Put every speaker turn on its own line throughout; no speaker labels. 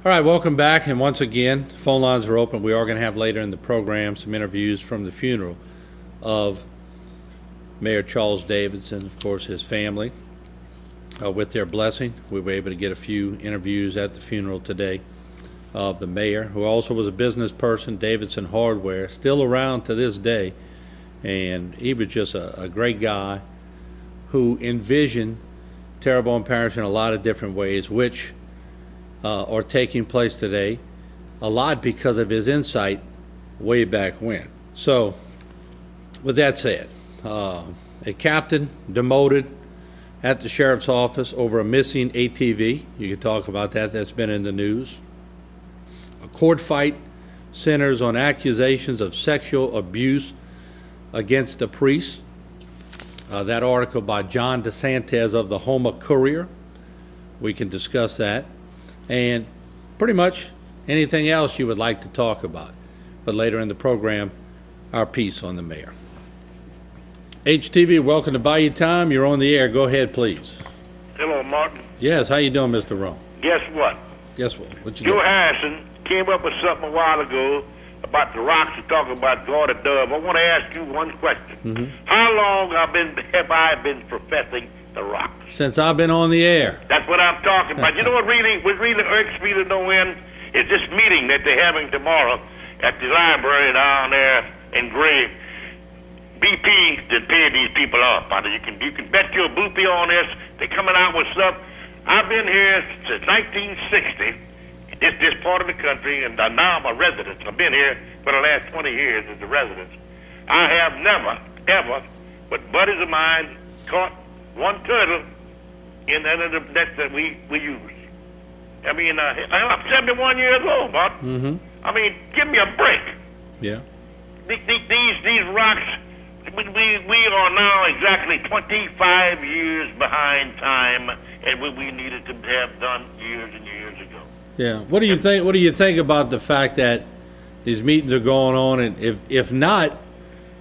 All right, welcome back, and once again, phone lines are open. We are going to have later in the program some interviews from the funeral of Mayor Charles Davidson, of course, his family. With their blessing, we were able to get a few interviews at the funeral today of the mayor, who also was a business person, Davidson Hardware, still around to this day, and he was just a great guy who envisioned Terrebonne Parish in a lot of different ways, which are taking place today, a lot because of his insight way back when. So, with that said, a captain demoted at the sheriff's office over a missing ATV. You could talk about that. That's been in the news. A court fight centers on accusations of sexual abuse against a priest. That article by John DeSantis of the Houma Courier. We can discuss that. And pretty much anything else you would like to talk about. But later in the program, our piece on the mayor. HTV, welcome to Bayou Time. You're on the air. Go ahead, please.
Hello, Martin.
Yes, how you doing, Mr. Roan?
Guess what?
Guess what? What you
Joe
got?
Harrison came up with something a while ago about the rocks and talking about God and Dove. I want to ask you one question. How long have I been professing the rock?
Since I've been on the air.
That's what I'm talking about. You know what really irks me to no end is this meeting that they're having tomorrow at the library down there in Gray. BP to pay these people off. You can bet your boopy on this. They're coming out with stuff. I've been here since 1960. This part of the country, and now I'm a resident. I've been here for the last 20 years as a resident. I have never, ever, with buddies of mine, caught one turtle in any of the nets that we use. I mean, I'm 71 years old, but I mean, give me a break.
Yeah.
These rocks, we are now exactly 25 years behind time, and we needed to have done years and years ago.
Yeah. What do you think? What do you think about the fact that these meetings are going on, and if not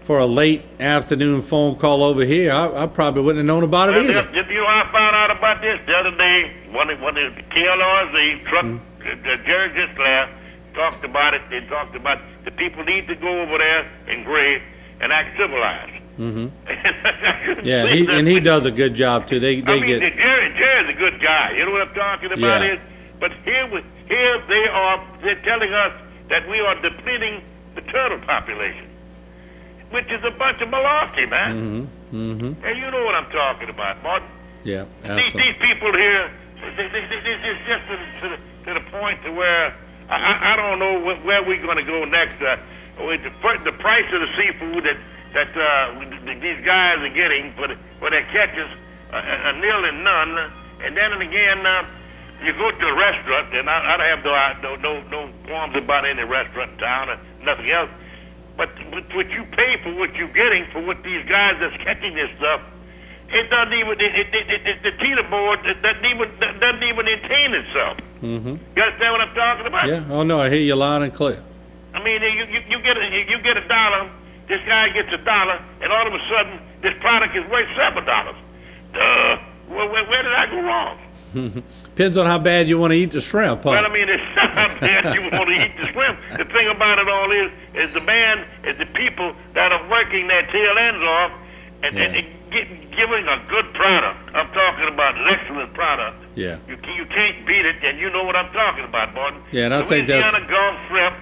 for a late afternoon phone call over here, I probably wouldn't have known about it either.
You know, I found out about this the other day when the KLRZ truck, Jerry Gisler talked about it. They talked about the people need to go over there and Gray and act civilized.
Yeah, he does a good job too. Jerry's
a good guy. You know what I'm talking about?
Yeah.
But here they're telling us that we are depleting the turtle population, which is a bunch of malarkey, man. And you know what I'm talking about, Martin.
Yeah, absolutely.
These people here, it's just to the point to where I don't know where we're going to go next. The price of the seafood that these guys are getting for their catches are nil and none. And then again, you go to a restaurant, and I have no qualms about any restaurant in town or nothing else. But what you pay for what you're getting for what these guys that's catching this stuff, it doesn't even the teeter board doesn't even maintain itself. You understand what I'm talking about?
Yeah. Oh no, I hear you loud and clear.
I mean, you get $1. This guy gets $1, and all of a sudden, this product is worth $7. Where did I go wrong?
Depends on how bad you want to eat the shrimp, huh?
Well, I mean, it's how bad you want to eat the shrimp. The thing about it all is the people that are working their tail ends off and giving a good product. I'm talking about an excellent product. Yeah. You can't beat it, and you know what I'm talking about, Martin.
Yeah, and I think that's...
Louisiana Gulf shrimp,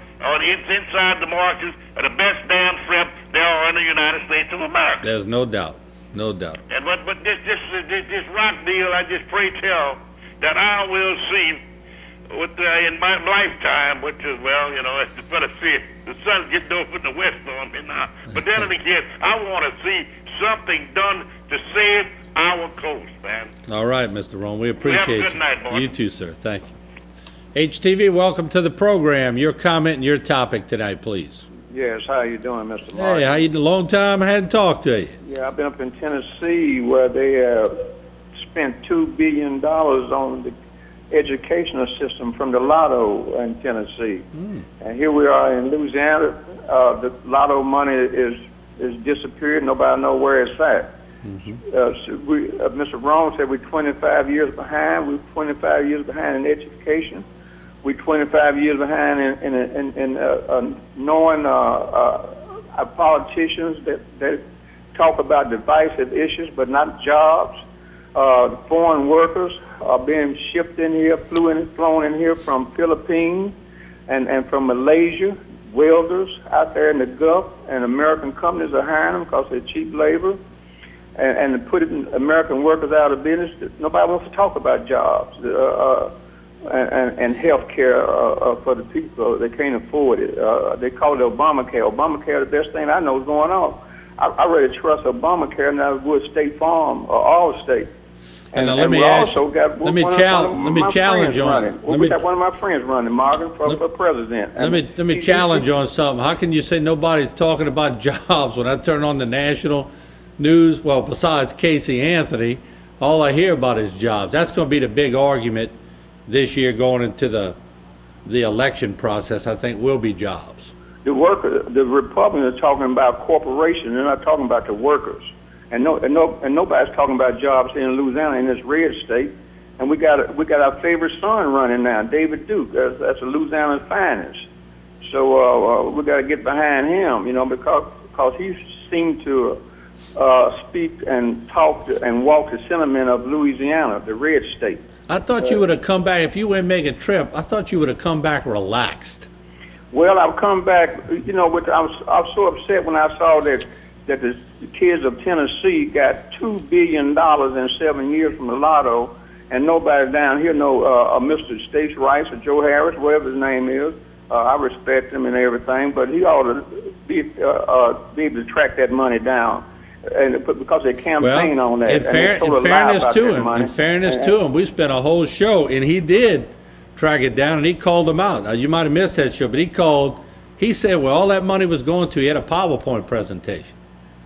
inside the marshes, are the best damn shrimp there are in the United States of America.
There's no doubt. No doubt.
And but this rock deal, I just pray tell that I will see in my lifetime, which is, well, you know, it's going to see the sun's getting over in the west on me now. But then again, I want to see something done to save our coast, man. All right, Mr. Roan, we appreciate you. Have a good night, boy.
You too, sir. Thank you. HTV, welcome to the program. Your comment and your topic tonight, please.
Yes, how you doing, Mr. Martin?
Hey, how you doing? Long time I hadn't talked to you.
Yeah, I've been up in Tennessee where they spent $2 billion on the educational system from the lotto in Tennessee. And here we are in Louisiana. The lotto money is disappeared. Nobody knows where it's at. Mr. Roan said we're 25 years behind. We're 25 years behind in education. we're 25 years behind in knowing our politicians that talk about divisive issues, but not jobs. Foreign workers are being shipped in here, flown in here from Philippines and from Malaysia. Welders out there in the Gulf, and American companies are hiring them because they're cheap labor, and putting American workers out of business. Nobody wants to talk about jobs and health care for the people. They can't afford it. They call it Obamacare. Obamacare, the best thing I know is going on. I really trust Obamacare than I would State Farm or Allstate.
And let me challenge you on.
We got one of my friends running, Morgan, for president.
Let me challenge you on something. How can you say nobody's talking about jobs when I turn on the national news? Well, besides Casey Anthony, all I hear about is jobs. That's going to be the big argument this year going into the election process. I think will be jobs.
The Republicans are talking about corporations. They're not talking about the workers. And nobody's talking about jobs here in Louisiana, in this red state. And we got our favorite son running now, David Duke. That's a Louisiana's finest. So we got to get behind him, because he seemed to speak and talk and walk the sentiment of Louisiana, the red state.
I thought you would have come back, if you went and make a trip, I thought you would have come back relaxed.
Well, I've come back, I was so upset when I saw that the kids of Tennessee got $2 billion in 7 years from the lotto, and nobody down here know Mr. States Rice or Joe Harris, whatever his name is. I respect him and everything, but he ought to be able to track that money down, and because they campaign on that.
In fairness to him, we spent a whole show, and he did track it down, and he called them out. Now, you might have missed that show, but he said where all that money was going to. He had a PowerPoint presentation.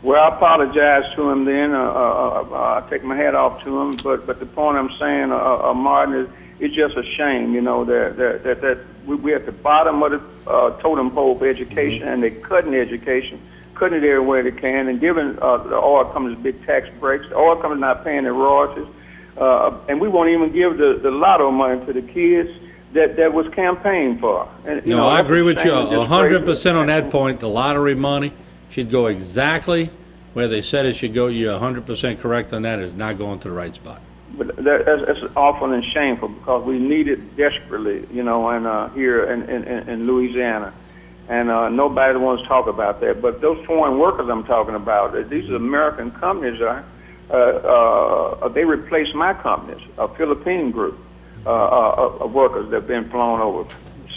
Well, I apologize to him then. I take my hat off to him. But the point I'm saying, Martin, is it's just a shame, that we're at the bottom of the totem pole for education, and they're cutting education, cutting it everywhere they can, and giving the oil companies big tax breaks. The oil companies not paying their royalties, and we won't even give the lotto money to the kids that was campaigned for. And,
I agree with you 100% on that point. The lottery money should go exactly where they said it should go. You're 100% correct on that. It's not going to the right spot.
But that's awful and shameful, because we need it desperately, and here in Louisiana. And nobody wants to talk about that. But those foreign workers I'm talking about, these are American companies. They replaced my companies, a Philippine group of workers that have been flown over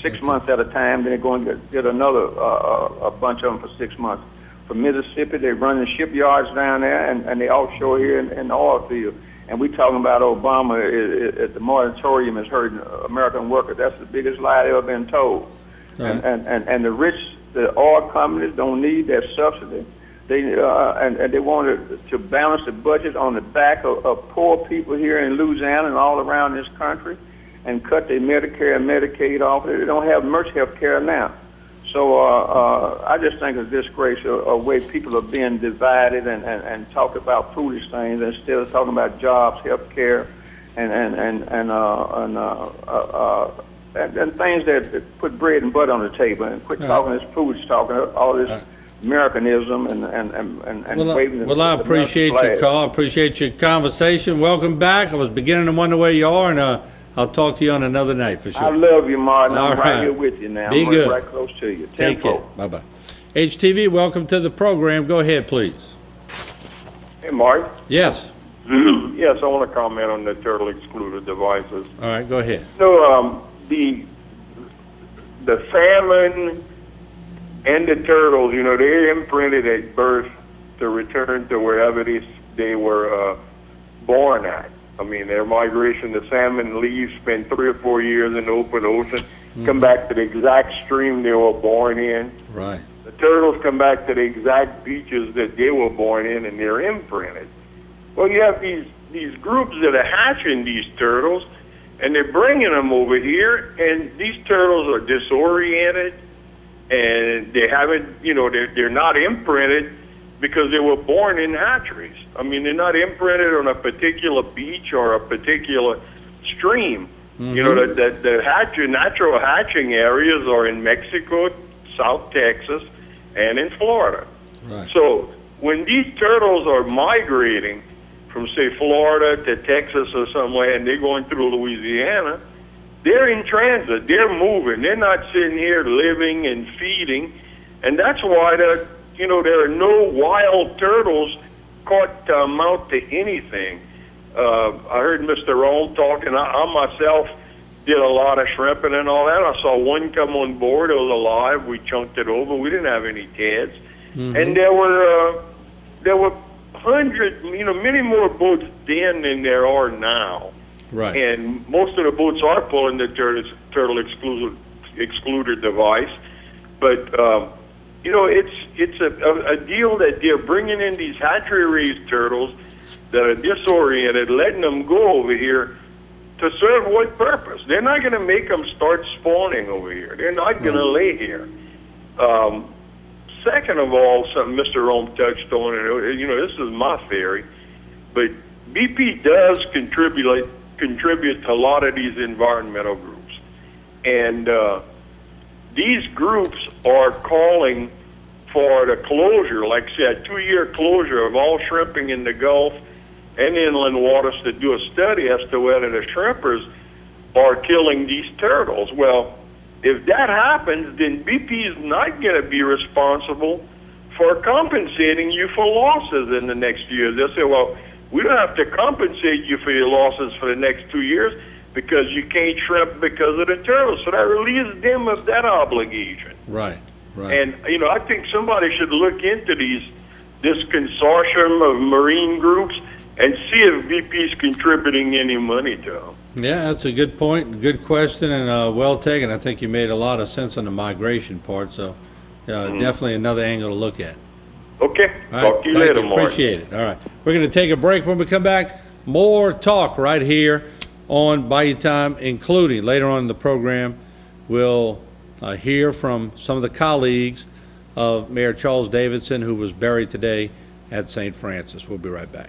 6 months at a time. Then they're going to get another a bunch of them for 6 months. From Mississippi, they run the shipyards down there, and they offshore here in the oil field. And we talking about Obama at the moratorium is hurting American workers. That's the biggest lie they've ever been told. Right. And the rich, the oil companies don't need that subsidy. They and they wanted to balance the budget on the back of poor people here in Louisiana and all around this country, and cut their Medicare and Medicaid off. They don't have much health care now. So I just think it's a disgrace a way people are being divided and talk about foolish things instead of talking about jobs, health care, and things that put bread and butter on the table, and quit talking this foolish talking, all this Americanism and waving.
Well, I appreciate your call. I appreciate your conversation. Welcome back. I was beginning to wonder where you are, and I'll talk to you on another night for sure.
I love you, Martin. I'm
right
right here with you now.
Be good.
Right close to you.
Take care. Bye-bye. HTV, welcome to the program. Go ahead, please.
Hey, Martin.
Yes.
Yes, I want to comment on the turtle excluded devices.
All right, go ahead.
So the salmon and the turtles, they're imprinted at birth to return to wherever they were born at. I mean, their migration, the salmon leave, spend 3 or 4 years in the open ocean, come back to the exact stream they were born in.
Right.
The turtles come back to the exact beaches that they were born in, and they're imprinted. Well, you have these groups that are hatching these turtles, and they're bringing them over here, and these turtles are disoriented, and they haven't, they're not imprinted because they were born in hatcheries. I mean, they're not imprinted on a particular beach or a particular stream. You know, the natural hatching areas are in Mexico, South Texas, and in Florida.
Right.
So when these turtles are migrating from, say, Florida to Texas or somewhere, and they're going through Louisiana, they're in transit. They're moving. They're not sitting here living and feeding, and that's why there are no wild turtles caught to amount to anything. I heard Mr. Rome talking. I myself did a lot of shrimping and all that. I saw one come on board. It was alive. We chunked it over. We didn't have any heads. And there were hundreds, many more boats then than there are now.
Right.
And most of the boats are pulling the turtle excluder device. But, it's a deal that they're bringing in these hatchery-raised turtles that are disoriented, letting them go over here to serve what purpose? They're not going to make them start spawning over here. They're not going to lay here. Second of all, something Mr. Rome touched on, and this is my theory, but BP does contribute to a lot of these environmental groups. And these groups are calling for the closure, like I said, 2-year closure of all shrimping in the Gulf and inland waters to do a study as to whether the shrimpers are killing these turtles. Well, if that happens, then BP is not going to be responsible for compensating you for losses in the next year. They'll say, well, we don't have to compensate you for your losses for the next 2 years because you can't shrimp because of the turtles. So that relieves them of that obligation.
Right, right.
And, I think somebody should look into this consortium of marine groups and see if BP is contributing any money to them.
Yeah, that's a good point, good question, and well taken. I think you made a lot of sense on the migration part, so definitely another angle to look at.
Okay,
All
talk
right,
to you later, Mark.
Appreciate it. All right, we're going to take a break. When we come back, more talk right here on Bayou Time, including later on in the program, we'll hear from some of the colleagues of Mayor Charles Davidson, who was buried today at St. Francis. We'll be right back.